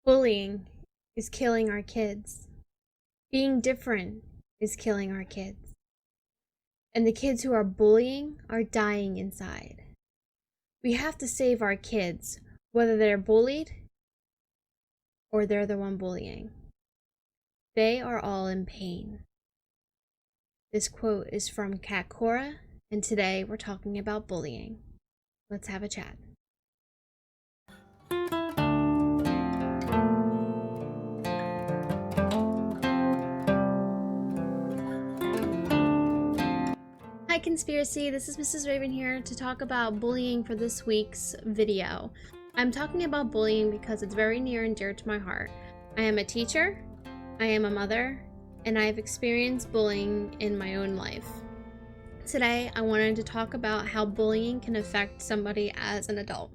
Bullying is killing our kids. Being different is killing our kids. And the kids who are bullying are dying inside. We have to save our kids, whether they're bullied or they're the one bullying. They are all in pain. This quote is from Kat Cora, and today we're talking about bullying. Let's have a chat. Hi Conspiracy, this is Mrs. Raven here to talk about bullying for this week's video. I'm talking about bullying because it's very near and dear to my heart. I am a teacher, I am a mother, and I have experienced bullying in my own life. Today, I wanted to talk about how bullying can affect somebody as an adult.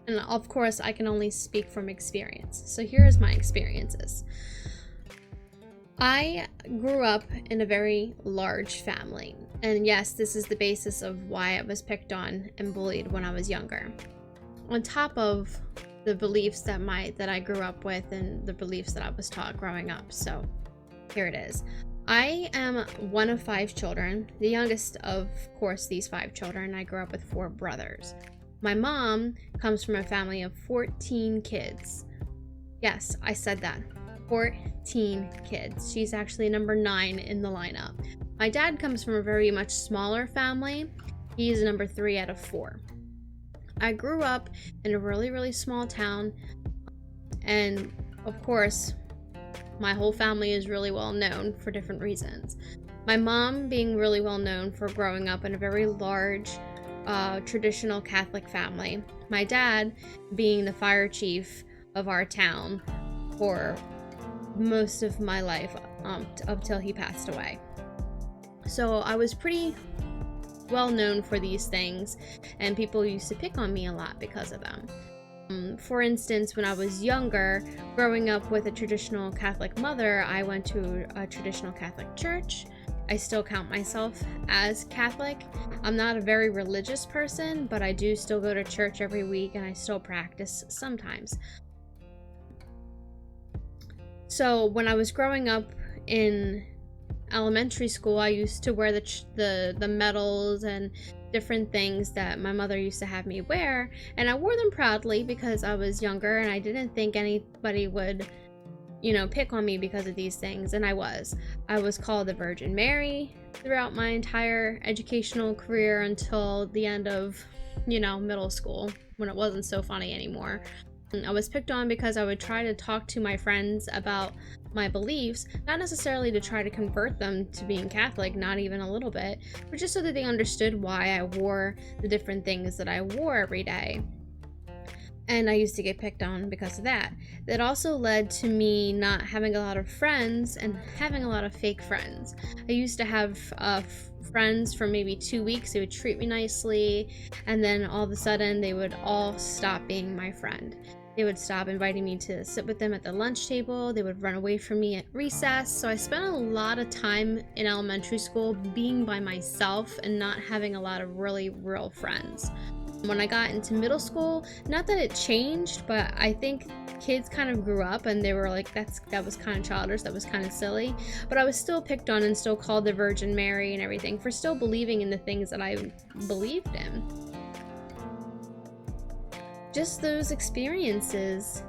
And of course, I can only speak from experience. So here's my experiences. I grew up in a very large family, and yes, this is the basis of why I was picked on and bullied when I was younger. On top of the beliefs that I grew up with and the beliefs that I was taught growing up. So here it is. I am one of 5 children, the youngest of course these 5 children. I grew up with 4 brothers. My mom comes from a family of 14 kids. Yes, I said that. 14 kids. She's actually number 9 in the lineup. My dad comes from a very much smaller family. He's number 3 out of 4. I grew up in a really small town, and of course my whole family is really well known for different reasons. My mom being really well known for growing up in a very large traditional Catholic family. My dad being the fire chief of our town for most of my life up till he passed away. So I was pretty well known for these things, and people used to pick on me a lot because of them. For instance, when I was younger, growing up with a traditional Catholic mother, I went to a traditional Catholic church. I still count myself as Catholic. I'm not a very religious person, but I do still go to church every week, and I still practice sometimes. So when I was growing up in elementary school, I used to wear the medals and different things that my mother used to have me wear, and I wore them proudly because I was younger and I didn't think anybody would, pick on me because of these things. And I was called the Virgin Mary throughout my entire educational career until the end of, middle school, when it wasn't so funny anymore. I was picked on because I would try to talk to my friends about my beliefs, not necessarily to try to convert them to being Catholic, not even a little bit, but just so that they understood why I wore the different things that I wore every day. And I used to get picked on because of that. That also led to me not having a lot of friends and having a lot of fake friends. I used to have friends for maybe 2 weeks. They would treat me nicely, and then all of a sudden they would all stop being my friend. They would stop inviting me to sit with them at the lunch table. They would run away from me at recess. So I spent a lot of time in elementary school being by myself and not having a lot of really real friends. When I got into middle school, not that it changed, but I think kids kind of grew up and they were like, that was kind of childish, that was kind of silly. But I was still picked on and still called the Virgin Mary and everything for still believing in the things that I believed in. Just those experiences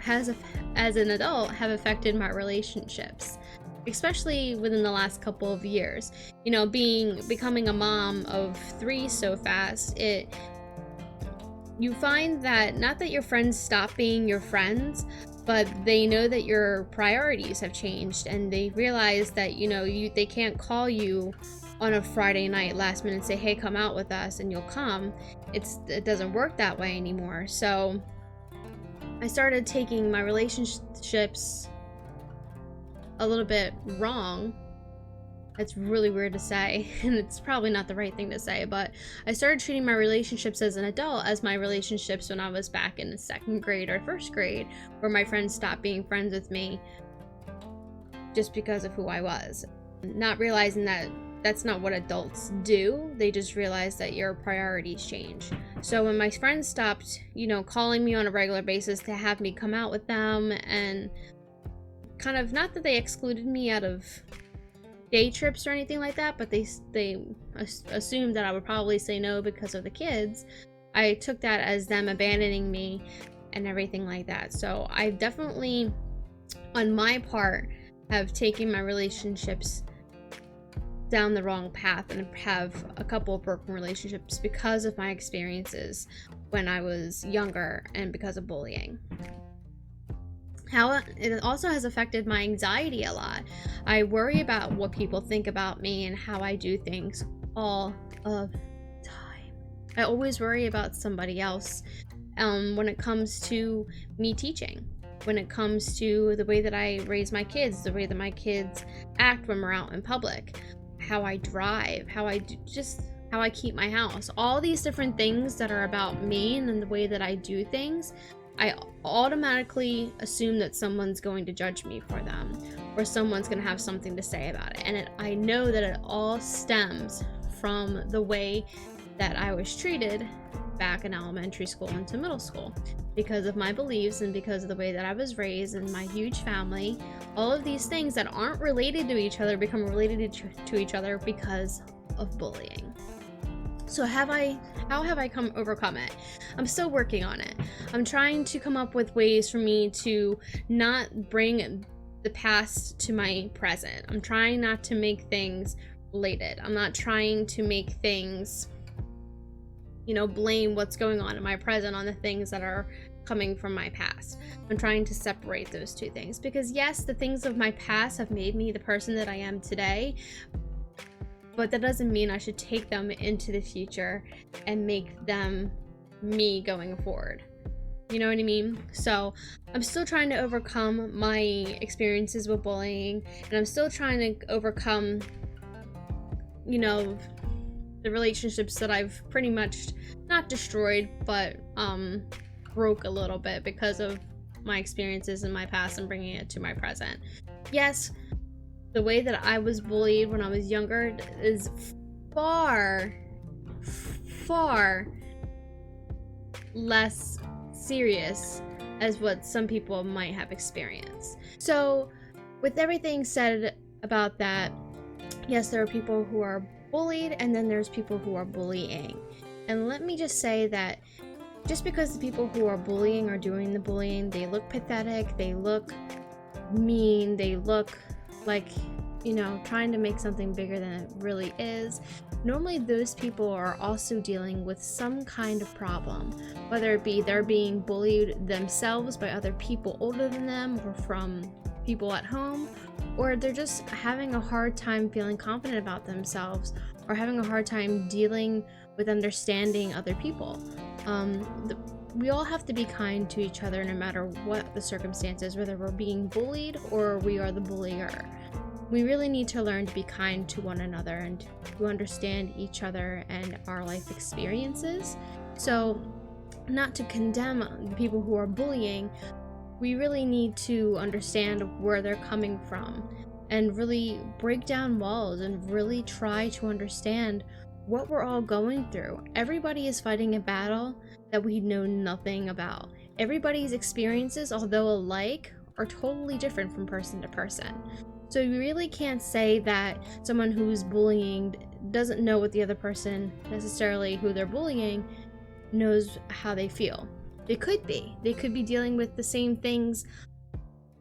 as an adult have affected my relationships, especially within the last couple of years. Becoming a mom of 3 so fast, you find that not that your friends stop being your friends, but they know that your priorities have changed, and they realize that they can't call you on a Friday night last minute and say, hey, come out with us, and you'll come. It doesn't work that way anymore. So I started taking my relationships a little bit wrong. It's really weird to say, and it's probably not the right thing to say, but I started treating my relationships as an adult as my relationships when I was back in the 2nd grade or 1st grade, where my friends stopped being friends with me just because of who I was. Not realizing that that's not what adults do. They just realize that your priorities change. So when my friends stopped, calling me on a regular basis to have me come out with them, and kind of, not that they excluded me out of day trips or anything like that, but they assumed that I would probably say no because of the kids, I took that as them abandoning me and everything like that. So I definitely, on my part, have taken my relationships down the wrong path and have a couple of broken relationships because of my experiences when I was younger and because of bullying. How it also has affected my anxiety a lot. I worry about what people think about me and how I do things all of the time. I always worry about somebody else when it comes to me teaching, when it comes to the way that I raise my kids, the way that my kids act when we're out in public, how I drive, how I keep my house, all these different things that are about me and the way that I do things. I automatically assume that someone's going to judge me for them, or someone's going to have something to say about it. And I know that it all stems from the way that I was treated back in elementary school into middle school, because of my beliefs and because of the way that I was raised and my huge family. All of these things that aren't related to each other become related to each other because of bullying. So how have I overcome it? I'm still working on it. I'm trying to come up with ways for me to not bring the past to my present. I'm trying not to make things related. I'm not trying to make things, blame what's going on in my present on the things that are coming from my past. I'm trying to separate those two things, because yes, the things of my past have made me the person that I am today, but that doesn't mean I should take them into the future and make them me going forward. You know what I mean? So I'm still trying to overcome my experiences with bullying, and I'm still trying to overcome, the relationships that I've pretty much not destroyed, but broke a little bit because of my experiences in my past and bringing it to my present. Yes, the way that I was bullied when I was younger is far, far less serious as what some people might have experienced. So, with everything said about that, yes, there are people who are bullied, and then there's people who are bullying. And let me just say that just because the people who are bullying are doing the bullying, they look pathetic, they look mean, they look like, trying to make something bigger than it really is. Normally those people are also dealing with some kind of problem, whether it be they're being bullied themselves by other people older than them, or from people at home, or they're just having a hard time feeling confident about themselves, or having a hard time dealing with understanding other people. We all have to be kind to each other no matter what the circumstances, whether we're being bullied or we are the bullier. We really need to learn to be kind to one another and to understand each other and our life experiences. So, not to condemn the people who are bullying, we really need to understand where they're coming from and really break down walls and really try to understand what we're all going through. Everybody is fighting a battle that we know nothing about. Everybody's experiences, although alike, are totally different from person to person. So you really can't say that someone who's bullying doesn't know what the other person, necessarily who they're bullying, knows how they feel. They could be dealing with the same things,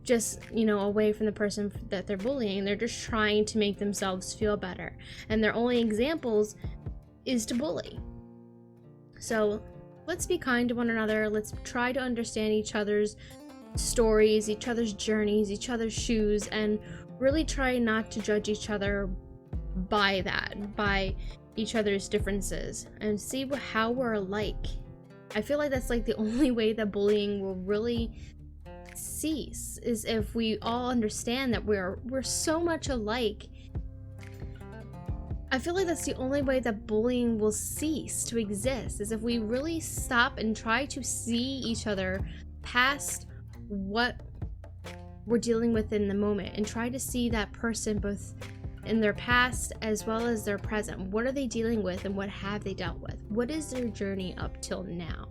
just, away from the person that they're bullying. They're just trying to make themselves feel better, and their only examples is to bully. So let's be kind to one another. Let's try to understand each other's stories, each other's journeys, each other's shoes, and really try not to judge each other by each other's differences, and see how we're alike. I feel like that's like the only way that bullying will really cease, is if we all understand that we're so much alike. I feel like that's the only way that bullying will cease to exist, is if we really stop and try to see each other past what we're dealing with in the moment, and try to see that person both in their past as well as their present. What are they dealing with and what have they dealt with? What is their journey up till now?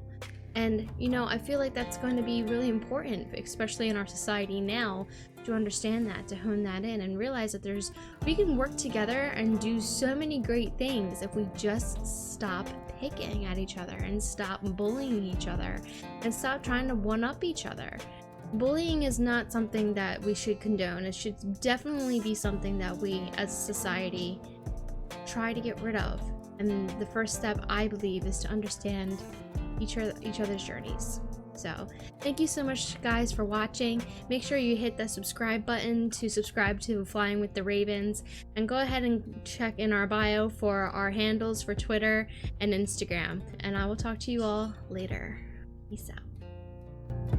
And you know, I feel like that's going to be really important, especially in our society now, to understand that, to hone that in and realize that we can work together and do so many great things if we just stop picking at each other and stop bullying each other and stop trying to one up each other. Bullying is not something that we should condone. It should definitely be something that we as a society try to get rid of. And the first step, I believe, is to understand each other's journeys. So thank you so much, guys, for watching. Make sure you hit the subscribe button to subscribe to Flying with the Ravens, and go ahead and check in our bio for our handles for Twitter and Instagram. And I will talk to you all later. Peace out.